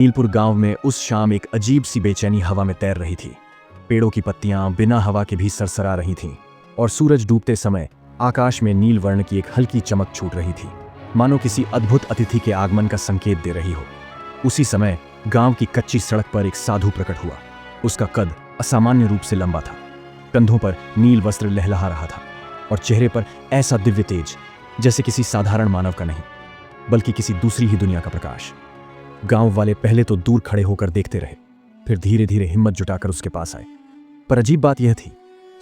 नीलपुर गांव में उस शाम एक अजीब सी बेचैनी हवा में तैर रही थी। पेड़ों की पत्तियां बिना हवा के भी सरसरा रही थीं और सूरज डूबते समय आकाश में नील वर्ण की एक हल्की चमक छूट रही थी, मानो किसी अद्भुत अतिथि के आगमन का संकेत दे रही हो। उसी समय गांव की कच्ची सड़क पर एक साधु प्रकट हुआ। उसका कद असामान्य रूप से लंबा था, कंधों पर नील वस्त्र लहलहा रहा था और चेहरे पर ऐसा दिव्य तेज जैसे किसी साधारण मानव का नहीं, बल्कि किसी दूसरी ही दुनिया का प्रकाश। गांव वाले पहले तो दूर खड़े होकर देखते रहे, फिर धीरे धीरे हिम्मत जुटाकर उसके पास आए। पर अजीब बात यह थी,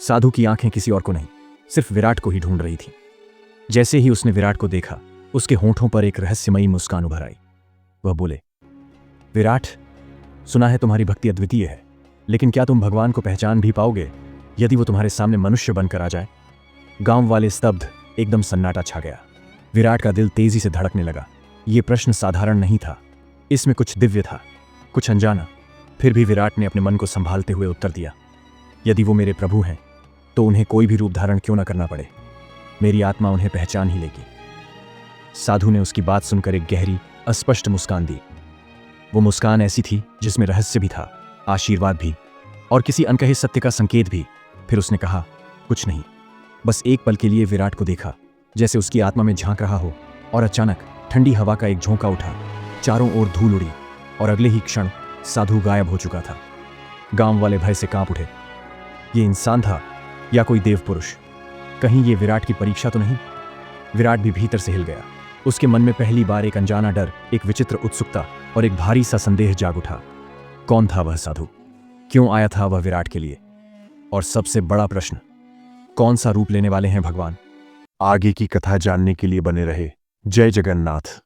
साधु की आंखें किसी और को नहीं, सिर्फ विराट को ही ढूंढ रही थी। जैसे ही उसने विराट को देखा, उसके होंठों पर एक रहस्यमयी मुस्कान उभर आई। वह बोले, विराट, सुना है तुम्हारी भक्ति अद्वितीय है, लेकिन क्या तुम भगवान को पहचान भी पाओगे यदि वो तुम्हारे सामने मनुष्य बनकर आ जाए? गांव वाले स्तब्ध, एकदम सन्नाटा छा गया। विराट का दिल तेजी से धड़कने लगा। यह प्रश्न साधारण नहीं था, इसमें कुछ दिव्य था, कुछ अनजाना। फिर भी विराट ने अपने मन को संभालते हुए उत्तर दिया, यदि वो मेरे प्रभु हैं तो उन्हें कोई भी रूप धारण क्यों न करना पड़े, मेरी आत्मा उन्हें पहचान ही लेगी। साधु ने उसकी बात सुनकर एक गहरी, अस्पष्ट मुस्कान दी। वो मुस्कान ऐसी थी जिसमें रहस्य भी था, आशीर्वाद भी और किसी अनकहे सत्य का संकेत भी। फिर उसने कहा, कुछ नहीं, बस एक पल के लिए विराट को देखा, जैसे उसकी आत्मा में झांक रहा हो, और अचानक ठंडी हवा का एक झोंका उठा, चारों ओर धूल उड़ी और अगले ही क्षण साधु गायब हो चुका था। गांव वाले भय से कांप उठे। ये इंसान था या कोई देव पुरुष? कहीं ये विराट की परीक्षा तो नहीं? विराट भी भीतर से हिल गया। उसके मन में पहली बार एक अनजाना डर, एक विचित्र उत्सुकता और एक भारी सा संदेह जाग उठा। कौन था वह साधु? क्यों आया था वह विराट के लिए? और सबसे बड़ा प्रश्न, कौन सा रूप लेने वाले हैं भगवान? आगे की कथा जानने के लिए बने रहे। जय जगन्नाथ।